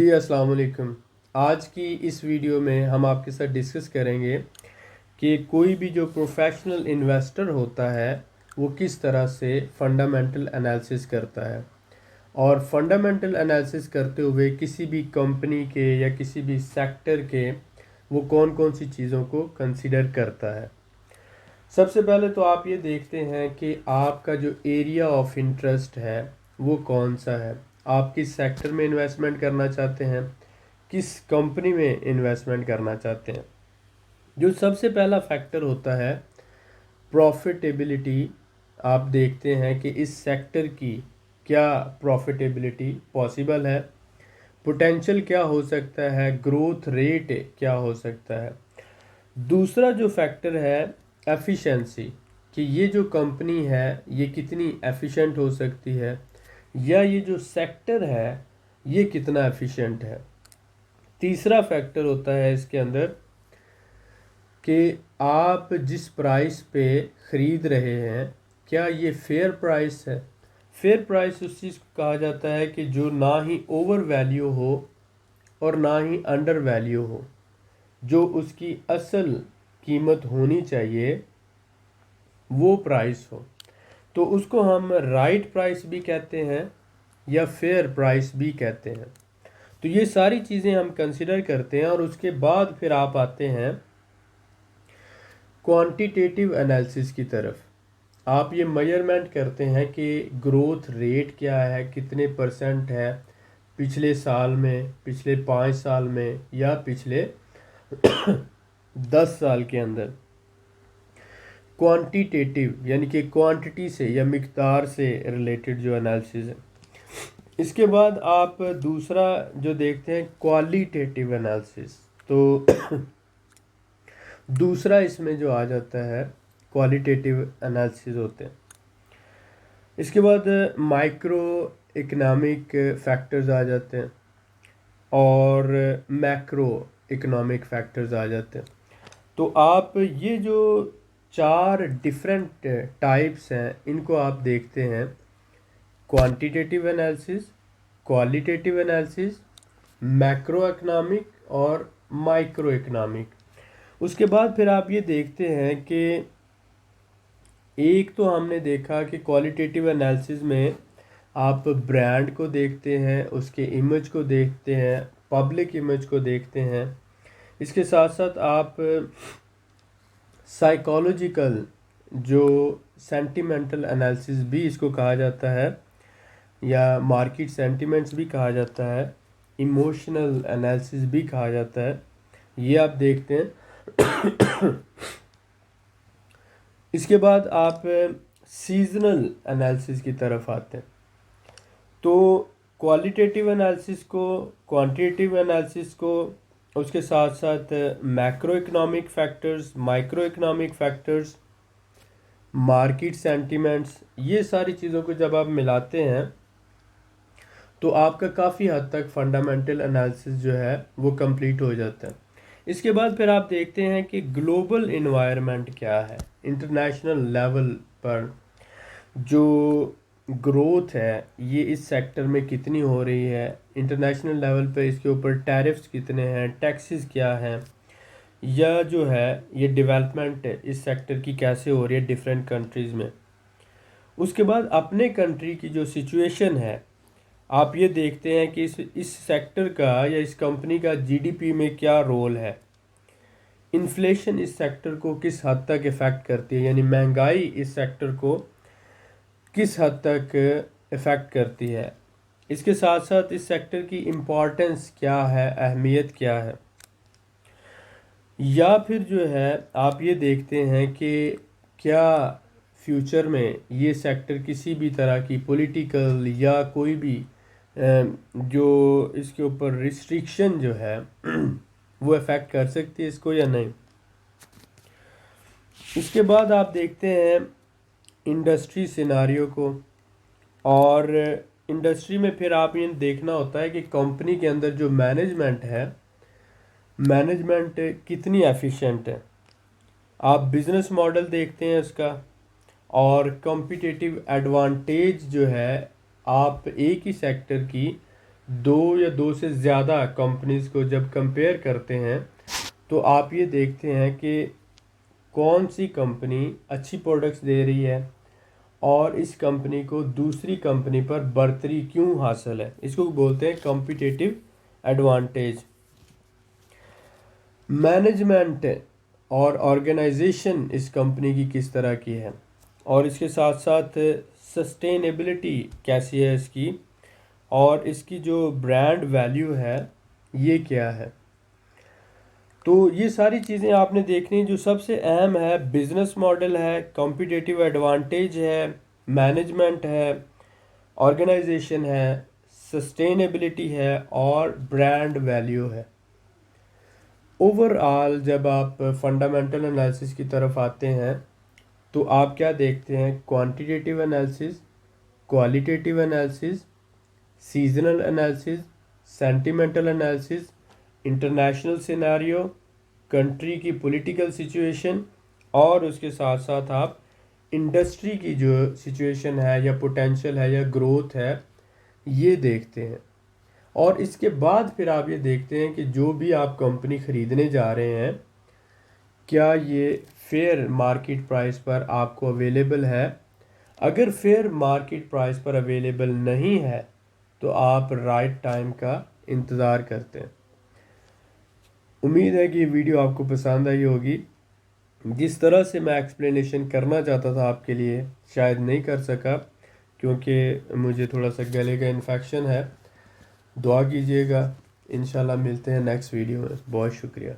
जी अस्सलाम वालेकुम। आज की इस वीडियो में हम आपके साथ डिस्कस करेंगे कि कोई भी जो प्रोफेशनल इन्वेस्टर होता है वो किस तरह से फंडामेंटल एनालिसिस करता है और फंडामेंटल एनालिसिस करते हुए किसी भी कंपनी के या किसी भी सेक्टर के वो कौन कौन सी चीज़ों को कंसीडर करता है। सबसे पहले तो आप ये देखते हैं कि आपका जो एरिया ऑफ इंटरेस्ट है वो कौन सा है। आप किस सेक्टर में इन्वेस्टमेंट करना चाहते हैं, किस कंपनी में इन्वेस्टमेंट करना चाहते हैं। जो सबसे पहला फैक्टर होता है प्रॉफिटेबिलिटी। आप देखते हैं कि इस सेक्टर की क्या प्रॉफिटेबिलिटी पॉसिबल है, पोटेंशियल क्या हो सकता है, ग्रोथ रेट क्या हो सकता है। दूसरा जो फैक्टर है एफिशिएंसी, कि ये जो कंपनी है ये कितनी एफिशिएंट हो सकती है या ये जो सेक्टर है ये कितना एफिशिएंट है। तीसरा फैक्टर होता है इसके अंदर कि आप जिस प्राइस पे ख़रीद रहे हैं क्या ये फेयर प्राइस है। फेयर प्राइस उस चीज़ को कहा जाता है कि जो ना ही ओवर वैल्यू हो और ना ही अंडर वैल्यू हो, जो उसकी असल कीमत होनी चाहिए वो प्राइस हो। तो उसको हम राइट प्राइस भी कहते हैं या फेयर प्राइस भी कहते हैं। तो ये सारी चीज़ें हम कंसिडर करते हैं और उसके बाद फिर आप आते हैं क्वांटिटेटिव एनालिसिस की तरफ। आप ये मेजरमेंट करते हैं कि ग्रोथ रेट क्या है, कितने परसेंट है पिछले साल में, पिछले 5 साल में या पिछले 10 साल के अंदर। क्वांटिटेटिव यानी कि क्वांटिटी से या मिकदार से रिलेटेड जो एनालिसिस है। इसके बाद आप दूसरा जो देखते हैं क्वालिटेटिव एनालिसिस। तो दूसरा इसमें जो आ जाता है क्वालिटेटिव एनालिसिस होते हैं। इसके बाद माइक्रो इकोनॉमिक फैक्टर्स आ जाते हैं और मैक्रो इकोनॉमिक फैक्टर्स आ जाते हैं। तो आप ये जो 4 डिफरेंट टाइप्स हैं इनको आप देखते हैं, quantitative analysis, qualitative analysis, macro economic और माइक्रो इकोनॉमिक। उसके बाद फिर आप ये देखते हैं कि एक तो हमने देखा कि क्वालिटेटिव एनालिसिस में आप ब्रांड को देखते हैं, उसके इमेज को देखते हैं, पब्लिक इमेज को देखते हैं। इसके साथ साथ आप साइकोलॉजिकल जो सेंटिमेंटल एनालिसिस भी इसको कहा जाता है या मार्केट सेंटिमेंट्स भी कहा जाता है, इमोशनल एनालिसिस भी कहा जाता है, ये आप देखते हैं। इसके बाद आप सीजनल एनालिसिस की तरफ आते हैं। तो क्वालिटेटिव एनालिसिस को, क्वांटिटेटिव एनालिसिस को, उसके साथ साथ macro economic factors, micro economic factors, market sentiments, ये सारी चीज़ों को जब आप मिलाते हैं तो आपका काफ़ी हद तक फंडामेंटल एनालिसिस जो है वो कंप्लीट हो जाता है। इसके बाद फिर आप देखते हैं कि ग्लोबल इन्वायरमेंट क्या है, इंटरनेशनल लेवल पर जो ग्रोथ है ये इस सेक्टर में कितनी हो रही है, इंटरनेशनल लेवल पे इसके ऊपर टैरिफ्स कितने हैं, टैक्सेस क्या हैं, या जो है ये डेवलपमेंट इस सेक्टर की कैसे हो रही है डिफरेंट कंट्रीज़ में। उसके बाद अपने कंट्री की जो सिचुएशन है आप ये देखते हैं कि इस सेक्टर का या इस कंपनी का जीडीपी में क्या रोल है, इन्फ्लेशन इस सेक्टर को किस हद तक इफ़ेक्ट करती है, यानी महंगाई इस सेक्टर को किस हद तक इफ़ेक्ट करती है। इसके साथ साथ इस सेक्टर की इम्पोर्टेंस क्या है, अहमियत क्या है। या फिर जो है आप ये देखते हैं कि क्या फ्यूचर में ये सेक्टर किसी भी तरह की पॉलिटिकल या कोई भी जो इसके ऊपर रिस्ट्रिक्शन जो है वो इफ़ेक्ट कर सकती है इसको या नहीं। इसके बाद आप देखते हैं इंडस्ट्री सिनारियो को, और इंडस्ट्री में फिर आप ये देखना होता है कि कंपनी के अंदर जो मैनेजमेंट है, मैनेजमेंट कितनी एफिशिएंट है। आप बिज़नेस मॉडल देखते हैं उसका, और कॉम्पिटिटिव एडवांटेज जो है आप एक ही सेक्टर की दो या दो से ज़्यादा कंपनीज को जब कंपेयर करते हैं तो आप ये देखते हैं कि कौन सी कंपनी अच्छी प्रोडक्ट्स दे रही है और इस कंपनी को दूसरी कंपनी पर बढ़तरी क्यों हासिल है। इसको बोलते हैं कॉम्पिटिटिव एडवांटेज। मैनेजमेंट और ऑर्गेनाइजेशन इस कंपनी की किस तरह की है, और इसके साथ साथ सस्टेनेबिलिटी कैसी है इसकी, और इसकी जो ब्रांड वैल्यू है ये क्या है। तो ये सारी चीज़ें आपने देखनी। जो सबसे अहम है बिजनेस मॉडल है, कॉम्पिटिटिव एडवांटेज है, मैनेजमेंट है, ऑर्गेनाइजेशन है, सस्टेनेबिलिटी है और ब्रांड वैल्यू है। ओवरऑल जब आप फंडामेंटल एनालिसिस की तरफ आते हैं तो आप क्या देखते हैं, quantitative analysis, qualitative analysis, seasonal analysis, sentimental analysis, international scenario, country की पॉलिटिकल सिचुएशन, और उसके साथ साथ आप इंडस्ट्री की जो सिचुएशन है या पोटेंशियल है या ग्रोथ है ये देखते हैं। और इसके बाद फिर आप ये देखते हैं कि जो भी आप कंपनी ख़रीदने जा रहे हैं क्या ये फेयर मार्केट प्राइस पर आपको अवेलेबल है। अगर फेयर मार्केट प्राइस पर अवेलेबल नहीं है तो आप राइट टाइम का इंतज़ार करते हैं। उम्मीद है कि ये वीडियो आपको पसंद आई होगी। जिस तरह से मैं एक्सप्लेनेशन करना चाहता था आपके लिए शायद नहीं कर सका, क्योंकि मुझे थोड़ा सा गले का इन्फेक्शन है। दुआ कीजिएगा। इंशाल्लाह मिलते हैं नेक्स्ट वीडियो में। बहुत शुक्रिया।